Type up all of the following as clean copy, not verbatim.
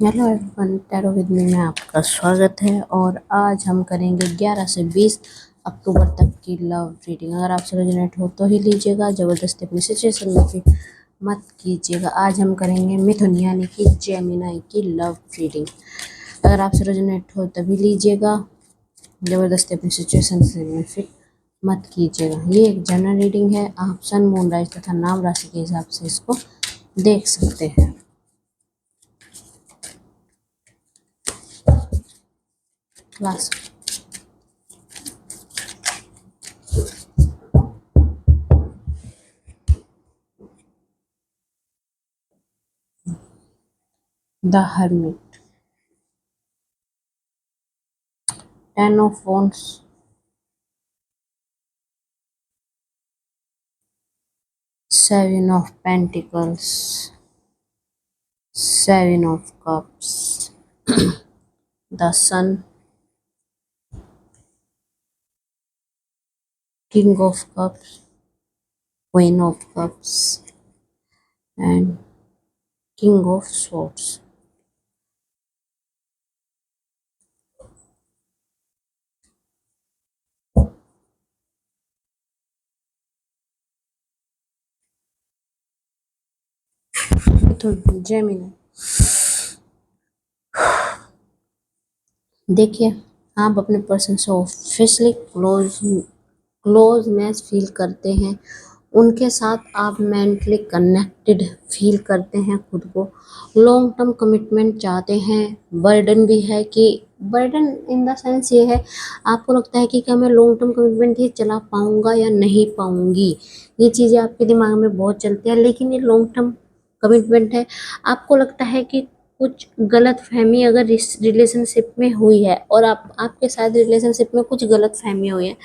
Hello everyone, tarot with me में आपका स्वागत है। और आज हम करेंगे 11 से 20 अक्टूबर तक की लव रीडिंग। अगर आपसे रेजोनेट हो तो ही लीजिएगा, ज़बरदस्ती अपनी सिचुएशन में फिर मत कीजिएगा। आज हम करेंगे मिथुन यानी कि जेमिनाई की लव रीडिंग। अगर आपसे रेजोनेट हो तभी लीजिएगा, ज़बरदस्ती अपनी सिचुएशन से में फिर मत कीजिएगा। ये एक जनरल रीडिंग है, आप सन, मून, राशि तथा नाम राशि के हिसाब से इसको देख सकते हैं। Class the hermit, 10 of wands, 7 of pentacles, 7 of cups, the sun, king of cups, queen of cups, and king of swords। तो जेमिनी, देखिए, आप अपने पर्सन से ऑफिशियली क्लोजनेस फील करते हैं। उनके साथ आप मेंटली कनेक्टेड फील करते हैं खुद को। लॉन्ग टर्म कमिटमेंट चाहते हैं। बर्डन भी है कि बर्डन इन द सेंस ये है, आपको लगता है कि क्या मैं लॉन्ग टर्म कमिटमेंट ही चला पाऊंगा या नहीं पाऊंगी। ये चीज़ें आपके दिमाग में बहुत चलती है, लेकिन ये लॉन्ग टर्म कमिटमेंट है। आपको लगता है कि कुछ गलत फहमी अगर इस रिलेशनशिप में हुई है और आपके साथ रिलेशनशिप में कुछ गलत फहमी हुई है,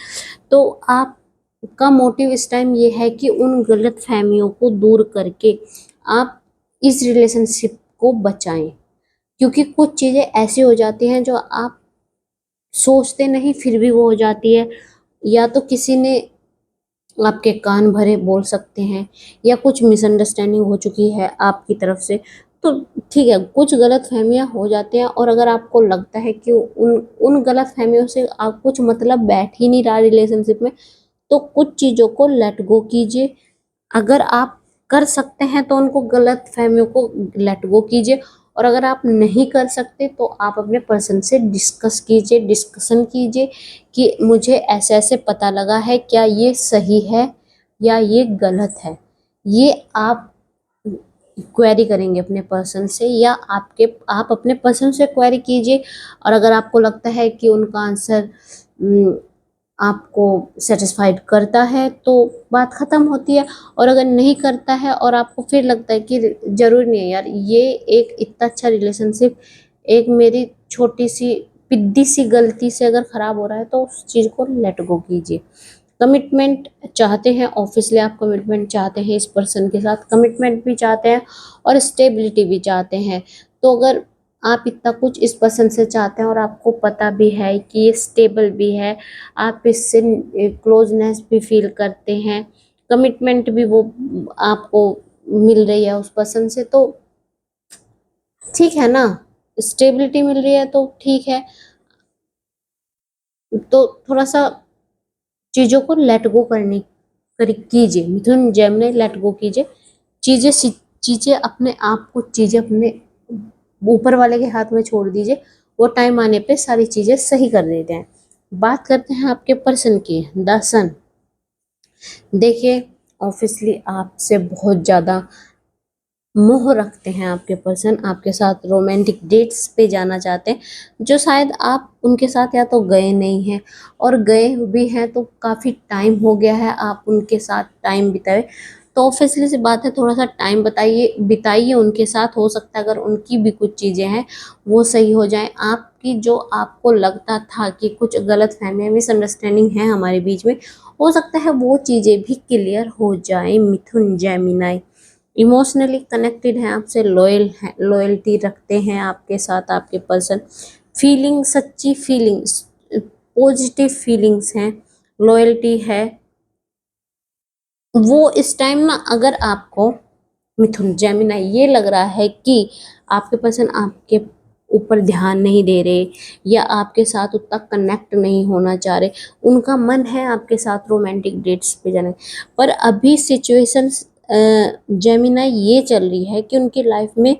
तो आपका मोटिव इस टाइम ये है कि उन गलत फहमियों को दूर करके आप इस रिलेशनशिप को बचाएं। क्योंकि कुछ चीज़ें ऐसी हो जाती हैं जो आप सोचते नहीं फिर भी वो हो जाती है। या तो किसी ने आपके कान भरे बोल सकते हैं, या कुछ मिसअंडरस्टैंडिंग हो चुकी है आपकी तरफ से, तो ठीक है, कुछ गलत फहमियाँ हो जाती हैं। और अगर आपको लगता है कि उन उन गलत फहमियों से आप कुछ मतलब बैठ ही नहीं रहा रिलेशनशिप में, तो कुछ चीज़ों को लेट गो कीजिए। अगर आप कर सकते हैं तो उनको गलत फहमियों को लेट गो कीजिए, और अगर आप नहीं कर सकते तो आप अपने पर्सन से डिस्कशन कीजिए कि मुझे ऐसे ऐसे पता लगा है, क्या ये सही है या ये गलत है। ये आप क्वेरी करेंगे अपने पर्सन से, या आप अपने पर्सन से क्वेरी कीजिए। और अगर आपको लगता है कि उनका आंसर आपको सेटिस्फाइड करता है तो बात ख़त्म होती है। और अगर नहीं करता है और आपको फिर लगता है कि ज़रूरी नहीं है यार, ये एक इतना अच्छा रिलेशनशिप एक मेरी छोटी सी पिद्दी सी गलती से अगर ख़राब हो रहा है, तो उस चीज़ को लेट गो कीजिए। कमिटमेंट चाहते हैं, ऑब्वियसली आप कमिटमेंट चाहते हैं, इस पर्सन के साथ कमिटमेंट भी चाहते हैं और स्टेबिलिटी भी चाहते हैं। तो अगर आप इतना कुछ इस पर्सन से चाहते हैं और आपको पता भी है कि ये स्टेबल भी है, आप इससे क्लोजनेस भी फील करते हैं, कमिटमेंट भी वो आपको मिल रही है उस पर्सन से, तो ठीक है ना। स्टेबिलिटी मिल रही है तो ठीक है। तो थोड़ा सा चीज़ों को लेट गो कीजिए मिथुन जेमिनी, लेट गो कीजिए। चीज़ें चीज़ें अपने आप को, चीज़ें अपने ऊपर वाले के हाथ में छोड़ दीजिए। वो टाइम आने पे सारी चीज़ें सही कर देते हैं। बात करते हैं आपके पर्सन की, द सन। देखिए, ऑब्वियसली आपसे बहुत ज़्यादा मोह रखते हैं आपके पर्सन, आपके साथ रोमांटिक डेट्स पे जाना चाहते हैं, जो शायद आप उनके साथ या तो गए नहीं हैं, और गए भी हैं तो काफ़ी टाइम हो गया है आप उनके साथ टाइम बिताए। तो ऑब्वियसली सी बात है, थोड़ा सा टाइम बिताइए उनके साथ। हो सकता है अगर उनकी भी कुछ चीज़ें हैं वो सही हो जाएं। आपकी जो आपको लगता था कि कुछ गलत फहमियाँ मिसअंडरस्टैंडिंग है हमारे बीच में, हो सकता है वो चीज़ें भी क्लियर हो जाएं मिथुन जेमिनाई। इमोशनली कनेक्टेड हैं आपसे, लॉयल हैं, लॉयल्टी रखते हैं आपके साथ आपके पर्सन। फीलिंग, सच्ची फीलिंग्स, पॉजिटिव फीलिंग्स हैं, लॉयल्टी है। वो इस टाइम ना, अगर आपको मिथुन जेमिनाई, ये लग रहा है कि आपके पर्सन आपके ऊपर ध्यान नहीं दे रहे या आपके साथ उतना कनेक्ट नहीं होना चाह रहे। उनका मन है आपके साथ रोमांटिक डेट्स पे जाने, पर अभी सिचुएशन जेमिनाई ये चल रही है कि उनकी लाइफ में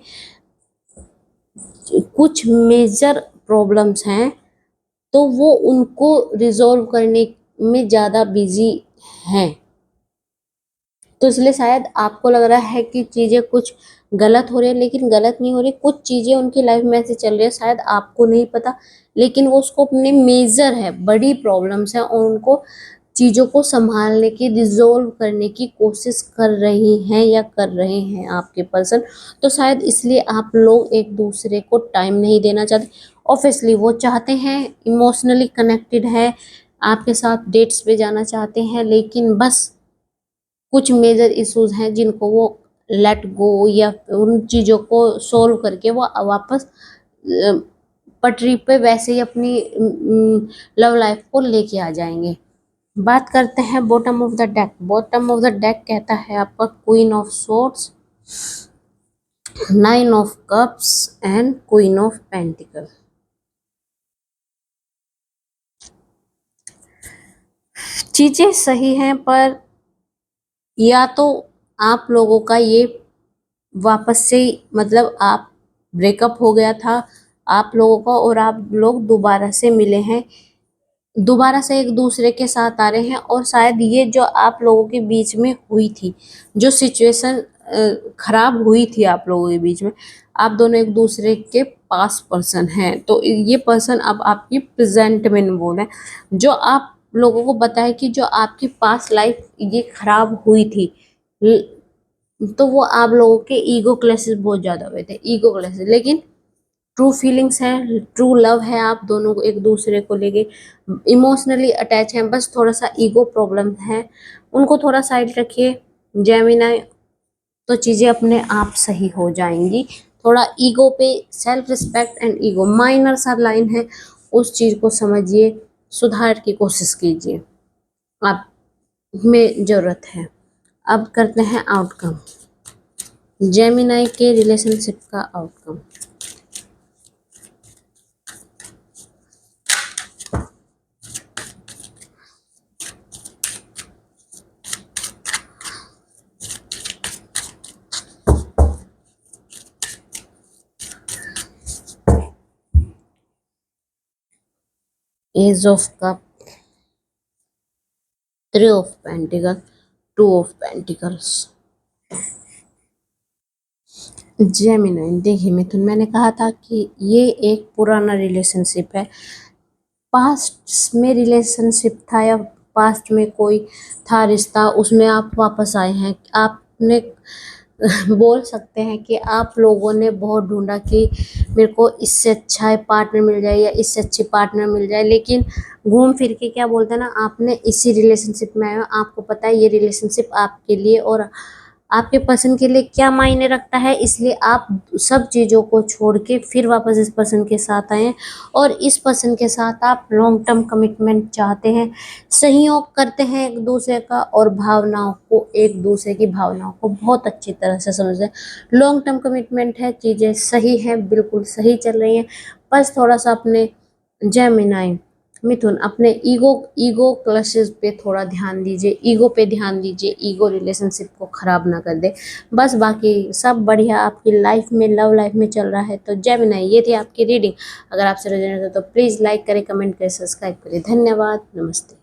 कुछ मेजर प्रॉब्लम्स हैं, तो वो उनको रिजॉल्व करने में ज़्यादा बिजी हैं। तो इसलिए शायद आपको लग रहा है कि चीज़ें कुछ गलत हो रही है, लेकिन गलत नहीं हो रही। कुछ चीज़ें उनकी लाइफ में ऐसे चल रही है, शायद आपको नहीं पता, लेकिन वो उसको अपने मेजर है, बड़ी प्रॉब्लम्स हैं और उनको चीज़ों को संभालने की, रिजोल्व करने की कोशिश कर रही हैं या कर रहे हैं आपके पर्सन। तो शायद इसलिए आप लोग एक दूसरे को टाइम नहीं देना चाहते। ऑब्वियसली वो चाहते हैं, इमोशनली कनेक्टेड है, आपके साथ डेट्स पे जाना चाहते हैं, लेकिन बस कुछ मेजर इश्यूज हैं जिनको वो लेट गो या उन चीज़ों को सोल्व करके वो वापस पटरी पे वैसे ही अपनी लव लाइफ को लेके आ जाएंगे। बात करते हैं bottom of the deck. Bottom of the deck कहता है आपका queen of swords, 9 of cups and queen of pentacle. चीजें सही हैं, पर या तो आप लोगों का ये वापस से मतलब आप ब्रेकअप हो गया था आप लोगों का और आप लोग दोबारा से मिले हैं, दोबारा से एक दूसरे के साथ आ रहे हैं, और शायद ये जो आप लोगों के बीच में हुई थी, जो सिचुएशन खराब हुई थी आप लोगों के बीच में, आप दोनों एक दूसरे के पास पर्सन हैं। तो ये पर्सन अब आपकी प्रेजेंट में इन्वॉल्व है, जो आप लोगों को बताए कि जो आपकी पास लाइफ ये खराब हुई थी, तो वो आप लोगों के ईगो क्लैशेस बहुत ज़्यादा हुए थे, ईगो क्लैशेस। लेकिन ट्रू फीलिंग्स है, ट्रू लव है, आप दोनों को एक दूसरे को लेके इमोशनली अटैच हैं, बस थोड़ा सा ईगो प्रॉब्लम है, उनको थोड़ा साइड रखिए जेमिनाई, तो चीज़ें अपने आप सही हो जाएंगी। थोड़ा ईगो पे, self respect and ego minor सा लाइन है, उस चीज़ को समझिए, सुधार की कोशिश कीजिए, आप में ज़रूरत है। अब करते हैं आउटकम, जेमिनाई के रिलेशनशिप का outcome. Ace of cup, 3 of pentacle, 2 of pentacles. Gemini, देखिए मिथुन, मैंने कहा था कि ये एक पुराना रिलेशनशिप है, पास्ट में रिलेशनशिप था या पास्ट में कोई था रिश्ता, उसमें आप वापस आए हैं। आपने बोल सकते हैं कि आप लोगों ने बहुत ढूंढा कि मेरे को इससे अच्छा पार्टनर मिल जाए या इससे अच्छी पार्टनर मिल जाए, लेकिन घूम फिर के क्या बोलते हैं ना, आपने इसी रिलेशनशिप में आए हो, आपको पता है ये रिलेशनशिप आपके लिए और आपके पर्सन के लिए क्या मायने रखता है, इसलिए आप सब चीज़ों को छोड़ के फिर वापस इस पर्सन के साथ आए हैं और इस पर्सन के साथ आप लॉन्ग टर्म कमिटमेंट चाहते हैं, सहयोग करते हैं एक दूसरे का और भावनाओं को, एक दूसरे की भावनाओं को बहुत अच्छी तरह से समझते हैं। लॉन्ग टर्म कमिटमेंट है, चीज़ें सही हैं, बिल्कुल सही चल रही हैं, बस थोड़ा सा अपने जेमिनाई मिथुन अपने ईगो क्लशेस पे थोड़ा ध्यान दीजिए, ईगो पे ध्यान दीजिए, ईगो रिलेशनशिप को खराब ना कर दे, बस बाकी सब बढ़िया आपकी लाइफ में, लव लाइफ में चल रहा है। तो जेमिनाई, ये थी आपकी रीडिंग। अगर आपसे रेजोनेट हो तो प्लीज़ लाइक करें, कमेंट करें, सब्सक्राइब करें। धन्यवाद, नमस्ते।